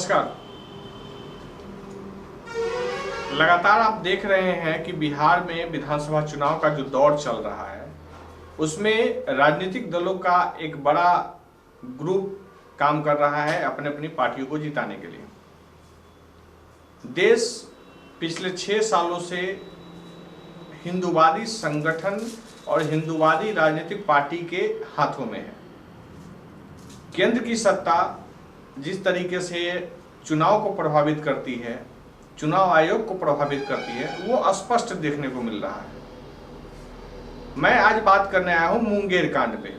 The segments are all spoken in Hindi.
नमस्कार। लगातार आप देख रहे हैं कि बिहार में विधानसभा चुनाव का जो दौर चल रहा है उसमें राजनीतिक दलों का एक बड़ा ग्रुप काम कर रहा है अपने अपनी पार्टियों को जिताने के लिए। देश पिछले 6 सालों से हिंदूवादी संगठन और हिंदूवादी राजनीतिक पार्टी के हाथों में है। केंद्र की सत्ता जिस तरीके से चुनाव को प्रभावित करती है, चुनाव आयोग को प्रभावित करती है, वो स्पष्ट देखने को मिल रहा है। मैं आज बात करने आया हूं मुंगेर कांड पे।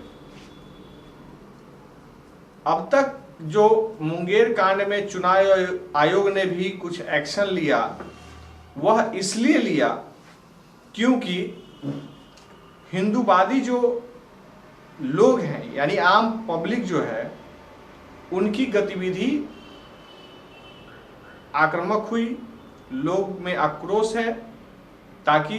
अब तक जो मुंगेर कांड में चुनाव आयोग ने भी कुछ एक्शन लिया, वह इसलिए लिया क्योंकि हिंदूवादी जो लोग हैं यानी आम पब्लिक जो है उनकी गतिविधि आक्रामक हुई, लोग में आक्रोश है ताकि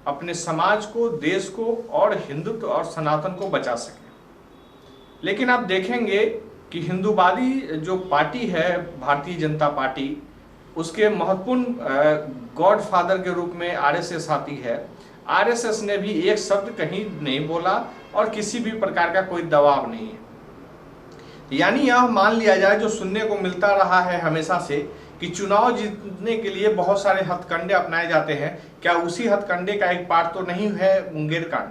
अपने समाज को, देश को और हिंदुत्व और सनातन को बचा सके। लेकिन आप देखेंगे कि हिंदूवादी जो पार्टी है भारतीय जनता पार्टी, उसके महत्वपूर्ण गॉडफादर के रूप में आरएसएस आती है। आरएसएस ने भी एक शब्द कहीं नहीं बोला और किसी भी प्रकार का कोई दबाव नहीं है। यानी यह मान लिया जाए, जो सुनने को मिलता रहा है हमेशा से, कि चुनाव जीतने के लिए बहुत सारे हथकंडे अपनाए जाते हैं। क्या उसी हथकंडे का एक पार्ट तो नहीं है मुंगेर कांड?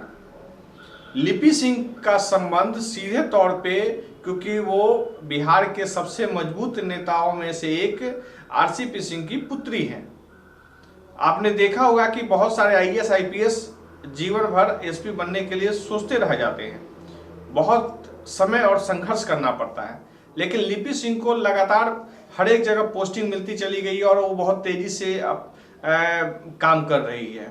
लिपि सिंह का संबंध सीधे तौर पे, क्योंकि वो बिहार के सबसे मजबूत नेताओं में से एक आरसीपी सिंह की पुत्री हैं। आपने देखा होगा कि बहुत सारे आईएएस आईपीएस जीवन भर एसपी बनने के लिए सोचते रह जाते हैं, बहुत समय और संघर्ष करना पड़ता है। लेकिन लिपि सिंह को लगातार हर एक जगह पोस्टिंग मिलती चली गई और वो बहुत तेजी से काम कर रही है।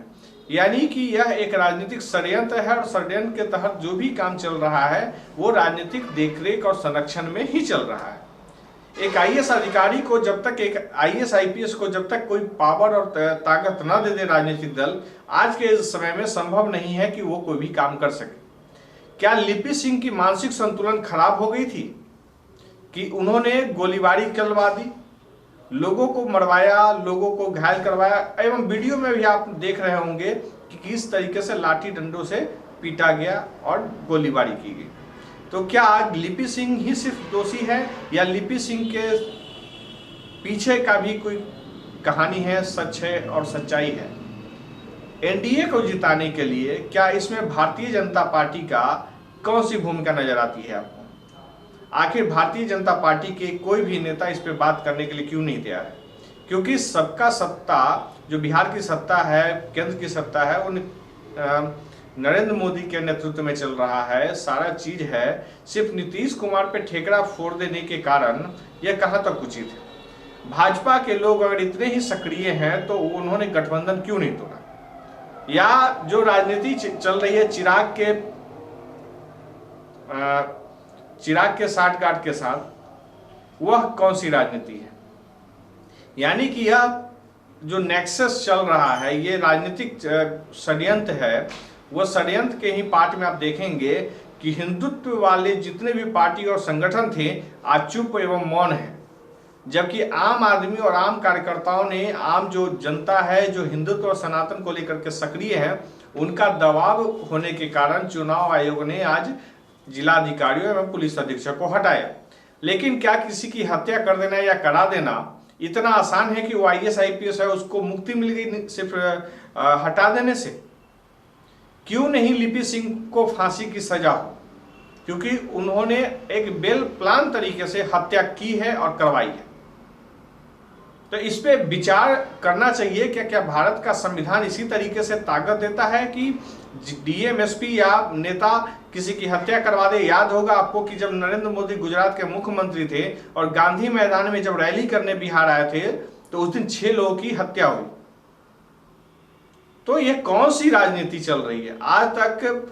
यानी कि यह एक राजनीतिक षड्यंत्र है और षड्यंत्र के तहत जो भी काम चल रहा है वो राजनीतिक देखरेख और संरक्षण में ही चल रहा है। एक आईएएस अधिकारी को जब तक, एक आईएएस आईपीएस को जब तक कोई पावर और ताकत न दे दे राजनीतिक दल, आज के इस समय में संभव नहीं है कि वो कोई भी काम कर सके। क्या लिपि सिंह की मानसिक संतुलन खराब हो गई थी कि उन्होंने गोलीबारी करवा दी, लोगों को मरवाया, लोगों को घायल करवाया, एवं वीडियो में भी आप देख रहे होंगे कि किस तरीके से लाठी डंडों से पीटा गया और गोलीबारी की गई। तो क्या आज लिपि सिंह ही सिर्फ दोषी है या लिपि सिंह के पीछे का भी कोई कहानी है, सच है और सच्चाई है? एनडीए को जिताने के लिए क्या इसमें भारतीय जनता पार्टी का कौन सी भूमिका नजर आती है आपको? आखिर भारतीय जनता पार्टी के कोई भी नेता इस पे बात करने के लिए क्यों नहीं तैयार है? क्योंकि सबका सत्ता, जो बिहार की सत्ता है, केंद्र की सत्ता है, वो नरेंद्र मोदी के नेतृत्व में चल रहा है। सारा चीज है, सिर्फ नीतीश कुमार पे ठेकरा फोड़ देने के कारण यह कहां तक उचित है? भाजपा के लोग अगर इतने ही सक्रिय हैं तो उन्होंने गठबंधन क्यों नहीं तोड़ा? या जो राजनीति चल रही है चिराग के साठगांठ के साथ, वह कौन सी राजनीति है? यानी कि यह जो नेक्सस चल रहा है, ये राजनीतिक षड्यंत्र है। वह षड्यंत्र के ही पार्ट में आप देखेंगे कि हिंदुत्व वाले जितने भी पार्टी और संगठन थे आज चुप एवं मौन है, जबकि आम आदमी और आम कार्यकर्ताओं ने, आम जो जनता है जो हिंदुत्व और सनातन को लेकर के सक्रिय है, उनका दबाव होने के कारण चुनाव आयोग ने आज जिलाधिकारियों एवं पुलिस अधीक्षक को हटाया। लेकिन क्या किसी की हत्या कर देना या करा देना इतना आसान है कि वो आईएएस आईपीएस है उसको मुक्ति मिल गई सिर्फ हटा देने से? क्यों नहीं लिपि सिंह को फांसी की सजा हो? क्योंकि उन्होंने एक वेल प्लान तरीके से हत्या की है और करवाई है। तो इस पे विचार करना चाहिए। क्या भारत का संविधान इसी तरीके से ताकत देता है कि डीएम एसपी या नेता किसी की हत्या करवा दे? याद होगा आपको कि जब नरेंद्र मोदी गुजरात के मुख्यमंत्री थे और गांधी मैदान में जब रैली करने बिहार आए थे तो उस दिन 6 लोगों की हत्या हुई। तो ये कौन सी राजनीति चल रही है? आज तक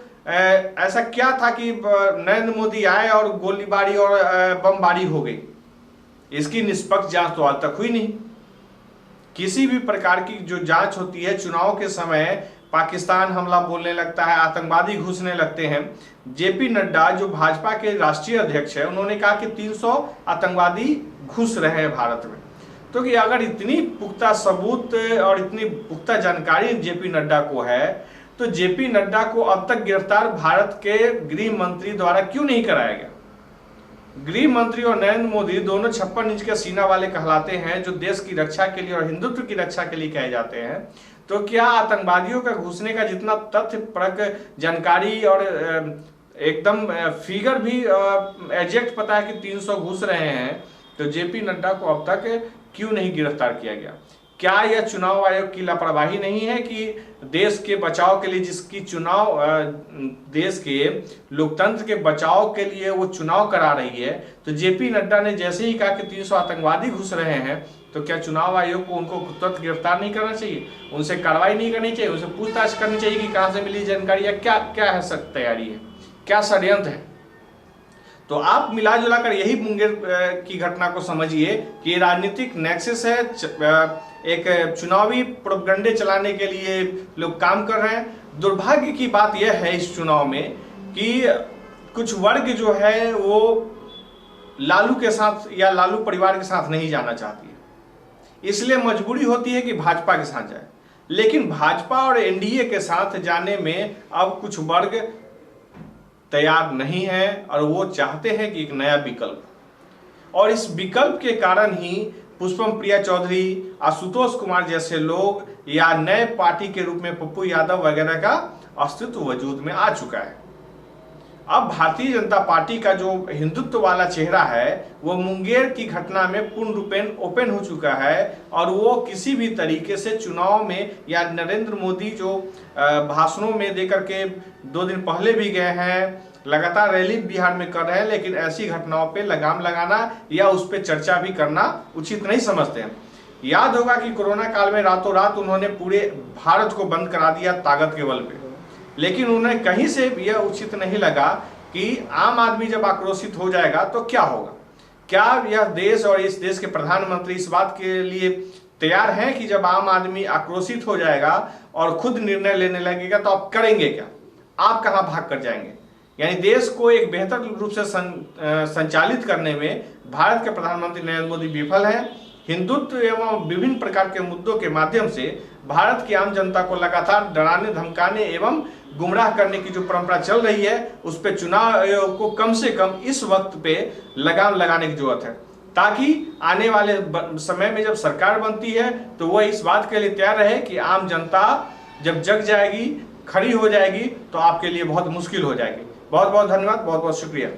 ऐसा क्या था कि नरेंद्र मोदी आए और गोलीबारी और बमबारी हो गई? इसकी निष्पक्ष जांच तो आज तक हुई नहीं। किसी भी प्रकार की जो जांच होती है चुनाव के समय, पाकिस्तान हमला बोलने लगता है, आतंकवादी घुसने लगते हैं। जेपी नड्डा जो भाजपा के राष्ट्रीय अध्यक्ष है, उन्होंने कहा कि 300 आतंकवादी घुस रहे हैं भारत में। तो कि अगर इतनी पुख्ता सबूत और इतनी पुख्ता जानकारी जेपी नड्डा को है, तो जेपी नड्डा को अब तक गिरफ्तार भारत के गृह मंत्री द्वारा क्यों नहीं कराया गया? गृह मंत्री और नरेंद्र मोदी दोनों 56 इंच के सीना वाले कहलाते हैं, जो देश की रक्षा के लिए और हिंदुत्व की रक्षा के लिए कहे जाते हैं। तो क्या आतंकवादियों का घुसने का जितना तथ्यपरक जानकारी और एकदम फिगर भी एग्जैक्ट पता है कि 300 घुस रहे हैं, तो जेपी नड्डा को अब तक क्यों नहीं गिरफ्तार किया गया? क्या यह चुनाव आयोग की लापरवाही नहीं है कि देश के बचाव के लिए, जिसकी चुनाव देश के लोकतंत्र के बचाव के लिए वो चुनाव करा रही है, तो जेपी नड्डा ने जैसे ही कहा कि 300 आतंकवादी घुस रहे हैं, तो क्या चुनाव आयोग को उनको तुरंत गिरफ्तार नहीं करना चाहिए? उनसे कार्रवाई नहीं करनी चाहिए? उनसे पूछताछ करनी चाहिए कि कहां से मिली जानकारी, या क्या क्या है सब तैयारी है, क्या षड्यंत्र है? तो आप मिला जुला कर यही मुंगेर की घटना को समझिए कि ये राजनीतिक नेक्सस है, एक चुनावी प्रोपगंडे चलाने के लिए लोग काम कर रहे हैं। दुर्भाग्य की बात यह है इस चुनाव में कि कुछ वर्ग जो है वो लालू के साथ या लालू परिवार के साथ नहीं जाना चाहती है, इसलिए मजबूरी होती है कि भाजपा के साथ जाए। लेकिन भाजपा और एनडीए के साथ जाने में अब कुछ वर्ग तैयार नहीं है और वो चाहते हैं कि एक नया विकल्प, और इस विकल्प के कारण ही पुष्पम प्रिया चौधरी, आशुतोष कुमार जैसे लोग या नए पार्टी के रूप में पप्पू यादव वगैरह का अस्तित्व वजूद में आ चुका है। अब भारतीय जनता पार्टी का जो हिंदुत्व वाला चेहरा है वो मुंगेर की घटना में पूर्ण रूपेण ओपन हो चुका है, और वो किसी भी तरीके से चुनाव में, या नरेंद्र मोदी जो भाषणों में देकर के 2 दिन पहले भी गए हैं, लगातार रैली बिहार में कर रहे हैं, लेकिन ऐसी घटनाओं पे लगाम लगाना या उस पर चर्चा भी करना उचित नहीं समझते हैं। याद होगा कि कोरोना काल में रातों रात उन्होंने पूरे भारत को बंद करा दिया ताकत के बल पे, लेकिन उन्हें कहीं से यह उचित नहीं लगा कि आम आदमी जब आक्रोशित हो जाएगा तो क्या होगा। क्या यह देश और इस देश के प्रधानमंत्री इस बात के लिए तैयार हैं कि जब आम आदमी आक्रोशित हो जाएगा और खुद निर्णय लेने लगेगा तो आप करेंगे क्या? आप कहां भाग कर जाएंगे? यानी देश को एक बेहतर रूप से संचालित करने में भारत के प्रधानमंत्री नरेंद्र मोदी विफल हैं। हिंदुत्व एवं विभिन्न प्रकार के मुद्दों के माध्यम से भारत की आम जनता को लगातार डराने, धमकाने एवं गुमराह करने की जो परंपरा चल रही है, उस पर चुनाव आयोग को कम से कम इस वक्त पे लगाम लगाने की जरूरत है, ताकि आने वाले समय में जब सरकार बनती है तो वह इस बात के लिए तैयार रहे कि आम जनता जब जग जाएगी, खड़ी हो जाएगी, तो आपके लिए बहुत मुश्किल हो जाएगी। बहुत बहुत धन्यवाद, बहुत बहुत शुक्रिया।